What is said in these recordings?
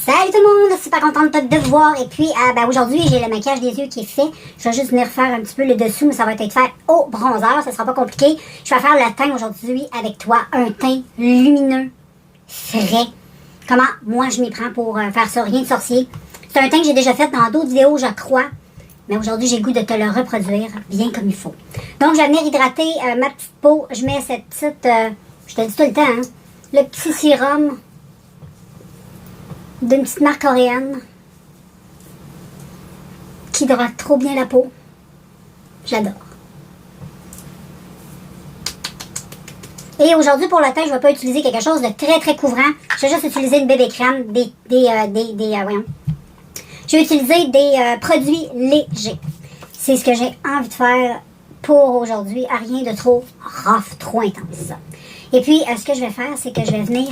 Salut tout le monde, super contente de te voir. Et puis, aujourd'hui, j'ai le maquillage des yeux qui est fait. Je vais juste venir faire un petit peu le dessous, mais ça va être fait au bronzer. Ça sera pas compliqué. Je vais faire le teint aujourd'hui avec toi. Un teint lumineux, frais. Comment moi je m'y prends pour faire ça, rien de sorcier. C'est un teint que j'ai déjà fait dans d'autres vidéos, je crois. Mais aujourd'hui, j'ai le goût de te le reproduire bien comme il faut. Donc, je vais venir hydrater ma petite peau. Je mets cette petite, je te dis tout le temps, hein, le petit sérum d'une petite marque coréenne qui hydrate trop bien la peau. J'adore. Et aujourd'hui, pour le teint, je ne vais pas utiliser quelque chose de très très couvrant. Je vais juste utiliser une bébé crème, voyons. Je vais utiliser des produits légers. C'est ce que j'ai envie de faire pour aujourd'hui. Rien de trop rough, trop intense. Et puis, ce que je vais faire, c'est que je vais venir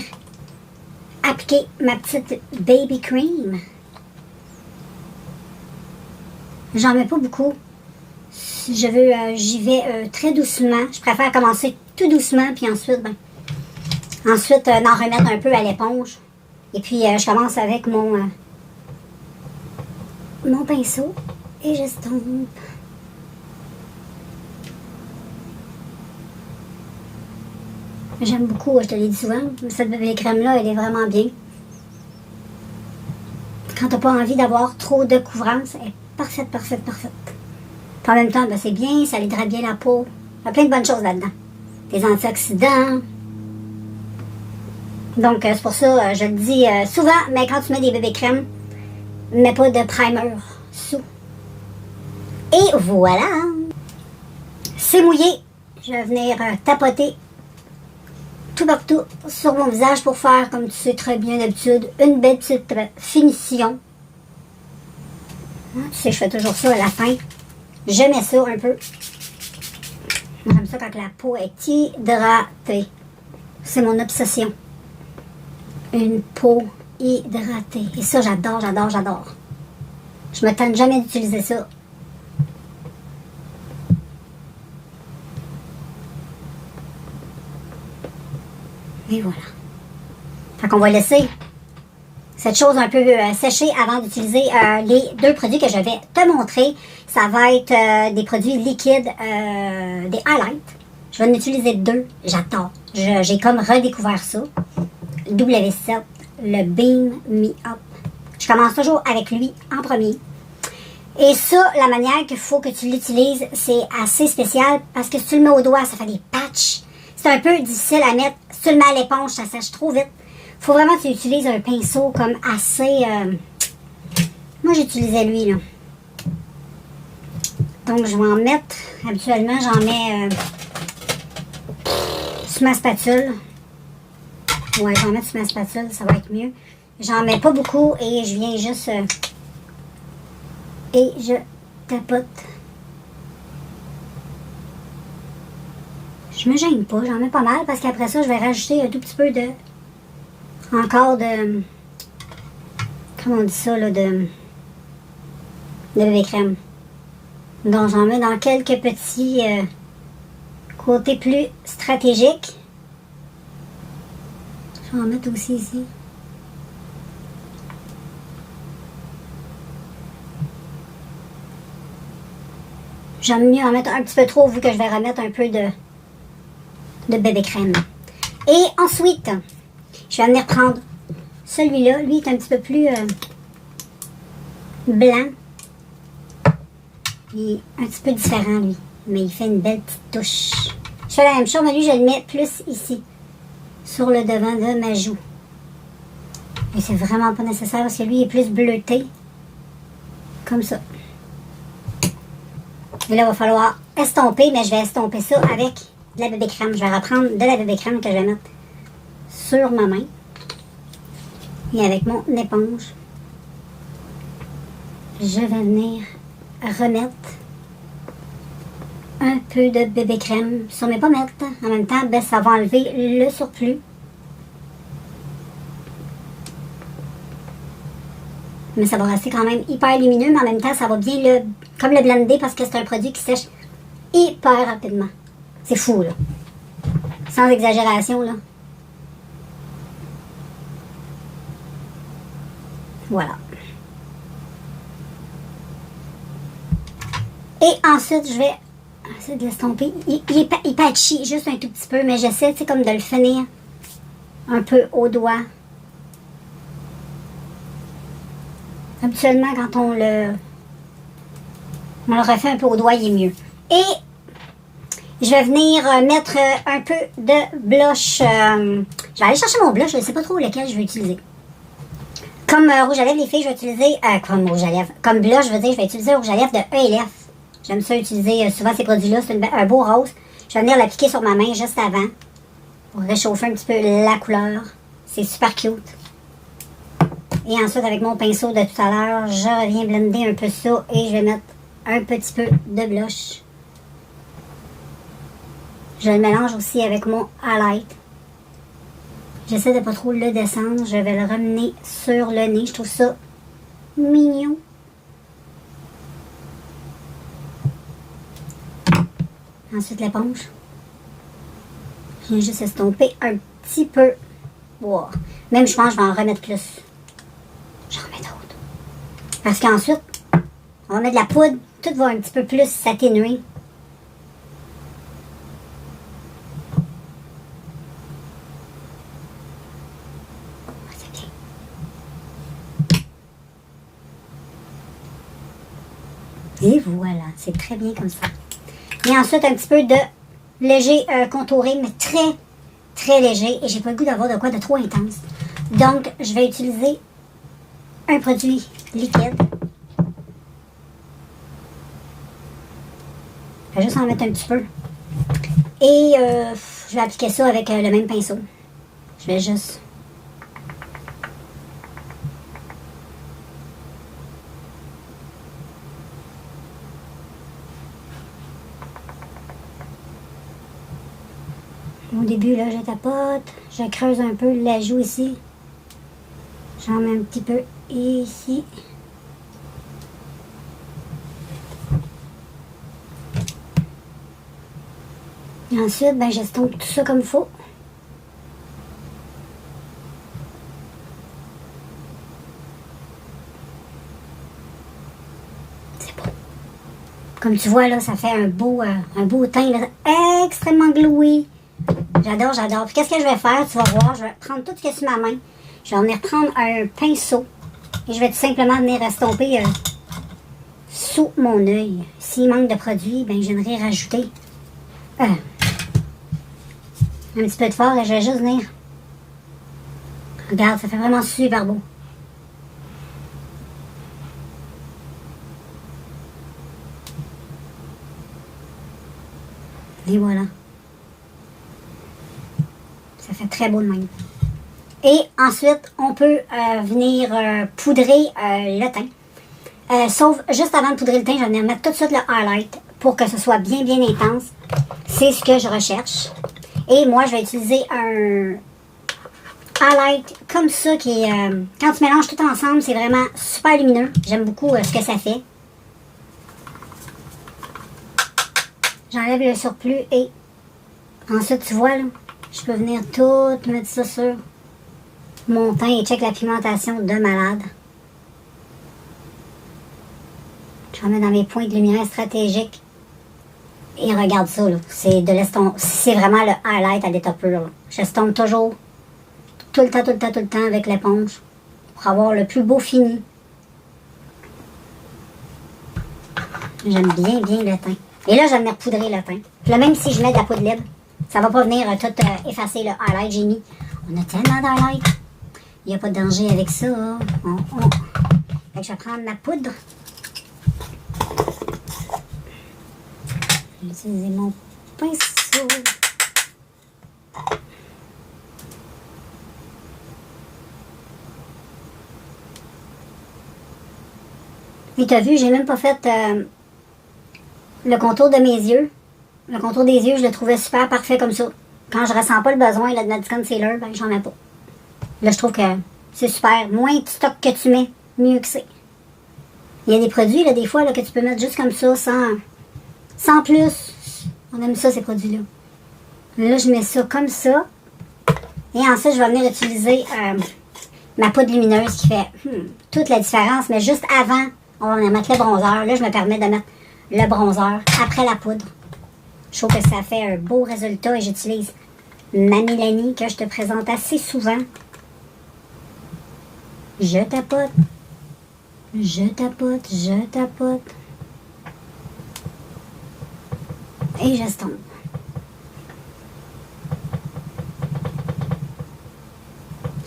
appliquer ma petite baby cream. J'en mets pas beaucoup. J'y vais très doucement. Je préfère commencer tout doucement, puis ensuite, d'en remettre un peu à l'éponge. Et puis, je commence avec mon pinceau et j'estompe. J'aime beaucoup, je te l'ai dit souvent, cette bébé crème-là, elle est vraiment bien. Quand t'as pas envie d'avoir trop de couvrance, elle est parfaite, parfaite, parfaite. Puis en même temps, c'est bien, ça hydrate bien la peau. Il y a plein de bonnes choses là-dedans. Des antioxydants. Donc, c'est pour ça, je le dis souvent, mais quand tu mets des bébés crèmes, mets pas de primer sous. Et voilà! C'est mouillé. Je vais venir tapoter tout partout sur mon visage pour faire, comme tu sais très bien d'habitude, une belle petite finition. Tu sais, je fais toujours ça à la fin. Je mets ça un peu. J'aime ça quand la peau est hydratée. C'est mon obsession. Une peau hydratée. Et ça, j'adore, j'adore, j'adore. Je me tente jamais d'utiliser ça. Et voilà. Fait qu'on va laisser cette chose un peu sécher avant d'utiliser les deux produits que je vais te montrer. Ça va être des produits liquides, des highlights. Je vais en utiliser deux. J'adore. J'ai comme redécouvert ça. Le W7, le Beam Me Up. Je commence toujours avec lui en premier. Et ça, la manière qu'il faut que tu l'utilises, c'est assez spécial parce que si tu le mets au doigt, ça fait des patchs. C'est un peu difficile à mettre. Si tu le mets à l'éponge, ça sèche trop vite. Faut vraiment que tu utilises un pinceau comme assez... Moi, j'utilisais lui, là. Donc, je vais en mettre... Habituellement, j'en mets sur ma spatule. Ouais, je vais en mettre sur ma spatule, ça va être mieux. J'en mets pas beaucoup et je viens juste... et je tapote. Je me gêne pas, j'en mets pas mal parce qu'après ça, je vais rajouter un tout petit peu de... Encore de... Comment on dit ça, là, de bébé crème. Donc, j'en mets dans quelques petits côtés plus stratégiques. Je vais en mettre aussi ici. J'aime mieux en mettre un petit peu trop vu que je vais remettre un peu de bébé crème. Et ensuite, je vais venir prendre celui-là. Lui est un petit peu plus blanc. Il est un petit peu différent, lui. Mais il fait une belle petite touche. Je fais la même chose, mais lui, je le mets plus ici. Sur le devant de ma joue. Et c'est vraiment pas nécessaire parce que lui, il est plus bleuté. Comme ça. Et là, il va falloir estomper, mais je vais estomper ça avec de la bébé crème. Je vais reprendre de la bébé crème que je vais mettre sur ma main. Et avec mon éponge, je vais venir remettre un peu de bébé crème sur mes pommettes. En même temps, ça va enlever le surplus. Mais ça va rester quand même hyper lumineux, mais en même temps, ça va bien comme le blender parce que c'est un produit qui sèche hyper rapidement. C'est fou, là. Sans exagération, là. Voilà. Et ensuite, je vais essayer de l'estomper. Il est patchy, juste un tout petit peu, mais j'essaie, tu sais, comme de le finir un peu au doigt. Habituellement, quand on le refait un peu au doigt, il est mieux. Et je vais venir mettre un peu de blush. Je vais aller chercher mon blush, je ne sais pas trop lequel je vais utiliser. Comme rouge à lèvres, les filles, je vais utiliser... comme rouge à lèvres. Comme blush, je veux dire, je vais utiliser un rouge à lèvres de ELF. J'aime ça utiliser souvent ces produits-là. C'est un beau rose. Je vais venir l'appliquer sur ma main juste avant. Pour réchauffer un petit peu la couleur. C'est super cute. Et ensuite, avec mon pinceau de tout à l'heure, je reviens blender un peu ça. Et je vais mettre un petit peu de blush. Je le mélange aussi avec mon highlight. J'essaie de pas trop le descendre. Je vais le ramener sur le nez. Je trouve ça mignon. Ensuite, l'éponge. Je viens juste estomper un petit peu. Wow. Même, je pense que je vais en remettre plus. J'en remets d'autres. Parce qu'ensuite, on va mettre de la poudre. Tout va un petit peu plus s'atténuer. Et voilà, c'est très bien comme ça. Et ensuite, un petit peu de léger contouré, mais très, très léger. Et j'ai pas le goût d'avoir de quoi de trop intense. Donc, je vais utiliser un produit liquide. Je vais juste en mettre un petit peu. Et je vais appliquer ça avec le même pinceau. Je vais juste... Au début, là, je tapote, je creuse un peu la joue ici. J'en mets un petit peu ici. Et ensuite, ben, j'estompe tout ça comme il faut. C'est beau. Comme tu vois, là, ça fait un beau teint, là, extrêmement glowy. J'adore, j'adore. Puis qu'est-ce que je vais faire? Tu vas voir, je vais prendre tout ce qui est sur ma main. Je vais venir prendre un pinceau. Et je vais tout simplement venir estomper sous mon œil. S'il manque de produit, ben, je viendrai rajouter un petit peu de fort. Et je vais juste venir. Regarde, ça fait vraiment super beau. Et voilà. Ça fait très beau de même. Et ensuite, on peut venir poudrer le teint. Sauf, juste avant de poudrer le teint, je vais venir mettre tout de suite le highlight pour que ce soit bien, bien intense. C'est ce que je recherche. Et moi, je vais utiliser un highlight comme ça qui est... quand tu mélanges tout ensemble, c'est vraiment super lumineux. J'aime beaucoup ce que ça fait. J'enlève le surplus et ensuite, tu vois, là, je peux venir tout mettre ça sur mon teint et check la pigmentation de malade. Je remets dans mes points de lumière stratégiques. Et regarde ça, là. C'est de l'estompe. C'est vraiment le highlight à l'état pur. J'estompe toujours tout le temps avec l'éponge pour avoir le plus beau fini. J'aime bien, bien le teint. Et là, je vais venir poudrer le teint. Là, même si je mets de la poudre libre, ça va pas venir tout effacer le highlight. J'ai mis. On a tellement d'highlight. Il n'y a pas de danger avec ça. Fait que je vais prendre ma poudre. Je vais utiliser mon pinceau. Et tu as vu, j'ai même pas fait le contour de mes yeux. Le contour des yeux, je le trouvais super parfait comme ça. Quand je ressens pas le besoin là, de mettre du concealer, ben j'en mets pas. Là, je trouve que c'est super. Moins de stock que tu mets, mieux que c'est. Il y a des produits, là, des fois, là, que tu peux mettre juste comme ça, sans plus. On aime ça, ces produits-là. Là, je mets ça comme ça. Et ensuite, je vais venir utiliser ma poudre lumineuse qui fait toute la différence. Mais juste avant, on va mettre le bronzer. Là, je me permets de mettre le bronzer après la poudre. Je trouve que ça fait un beau résultat et j'utilise ma Mélanie que je te présente assez souvent. Je tapote. Je tapote, je tapote. Et j'estompe.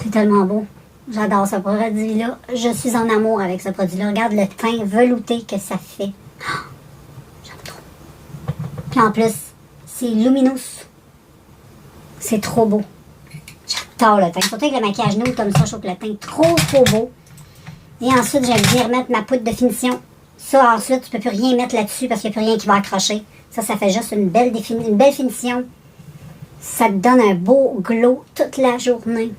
C'est tellement beau. J'adore ce produit-là. Je suis en amour avec ce produit-là. Regarde le teint velouté que ça fait. Oh, j'aime trop. Puis en plus, c'est luminous. C'est trop beau. J'adore le teint. Surtout avec le maquillage nude comme ça, je trouve que le teint est trop beau. Et ensuite, j'aime bien remettre ma poudre de finition. Ça, ensuite, tu ne peux plus rien mettre là-dessus parce qu'il n'y a plus rien qui va accrocher. Ça fait juste une belle finition. Ça te donne un beau glow toute la journée.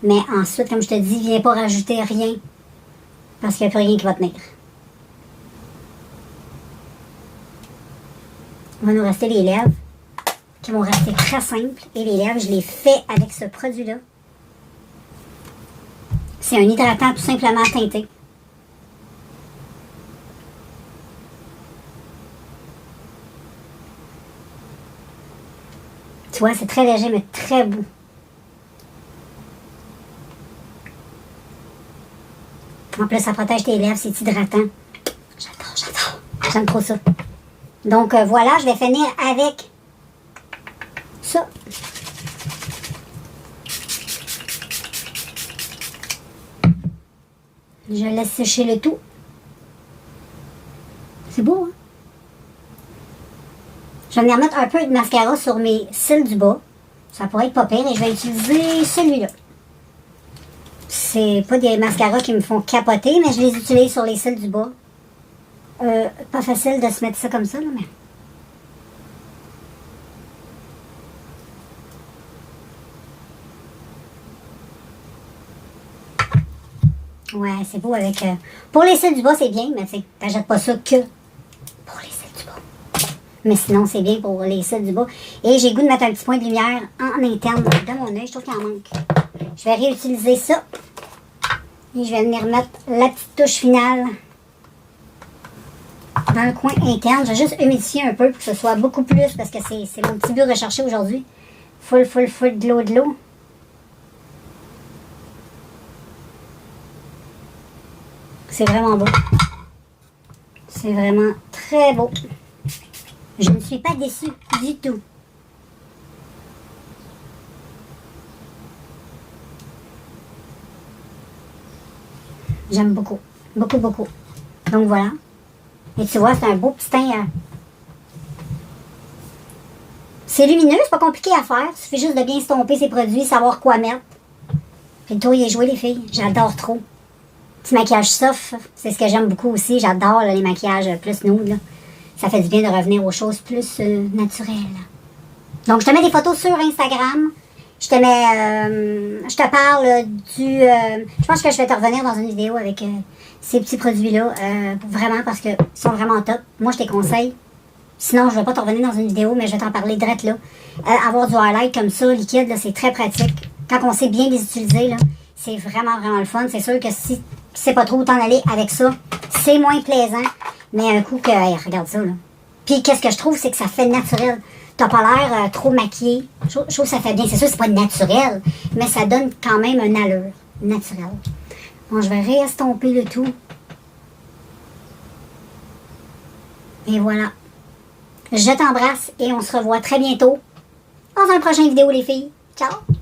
Mais ensuite, comme je te dis, viens pas rajouter rien. Parce qu'il n'y a plus rien qui va tenir. Il va nous rester les lèvres. Qui vont rester très simples. Et les lèvres, je les fais avec ce produit-là. C'est un hydratant tout simplement teinté. Tu vois, c'est très léger, mais très beau. En plus, ça protège tes lèvres, c'est hydratant. J'adore. J'aime trop ça. Donc, voilà, je vais finir avec ça. Je laisse sécher le tout. C'est beau, hein? Je vais venir mettre un peu de mascara sur mes cils du bas. Ça pourrait être pas pire. Et je vais utiliser celui-là. C'est pas des mascaras qui me font capoter, mais je les utilise sur les cils du bas. Pas facile de se mettre ça comme ça, là, mais... Ouais, c'est beau avec... Pour les cils du bas, c'est bien, mais tu sais, t'achètes pas ça que pour les cils du bas. Mais sinon, c'est bien pour les cils du bas. Et j'ai le goût de mettre un petit point de lumière en interne de mon œil. Je trouve qu'il en manque. Je vais réutiliser ça. Et je vais venir mettre la petite touche finale dans le coin interne. Je vais juste humidifier un peu pour que ce soit beaucoup plus, parce que c'est mon petit but recherché aujourd'hui. Full de l'eau. C'est vraiment beau. C'est vraiment très beau. Je ne suis pas déçue du tout. J'aime beaucoup. Beaucoup. Donc voilà. Et tu vois, c'est un beau petit teint. C'est lumineux, c'est pas compliqué à faire. Il suffit juste de bien estomper ses produits, savoir quoi mettre. Puis le tour, il est joué, les filles. J'adore trop. Petit maquillage soft, c'est ce que j'aime beaucoup aussi. J'adore les maquillages plus nude. Là. Ça fait du bien de revenir aux choses plus naturelles. Donc, je te mets des photos sur Instagram. Je te parle du... je pense que je vais te revenir dans une vidéo avec ces petits produits-là. Vraiment, parce qu'ils sont vraiment top. Moi, je te conseille. Sinon, je ne vais pas te revenir dans une vidéo, mais je vais t'en parler direct là. Avoir du highlight comme ça, liquide, c'est très pratique. Quand on sait bien les utiliser, là, c'est vraiment le fun. C'est sûr que si tu sais pas trop où t'en aller avec ça, c'est moins plaisant. Mais un coup que... Hey, regarde ça, là. Puis, qu'est-ce que je trouve, c'est que ça fait naturel. T'as pas l'air trop maquillé. Je trouve que ça fait bien. C'est sûr, c'est pas naturel, mais ça donne quand même une allure naturelle. Bon, je vais réestomper le tout. Et voilà. Je t'embrasse et on se revoit très bientôt dans une prochaine vidéo, les filles. Ciao!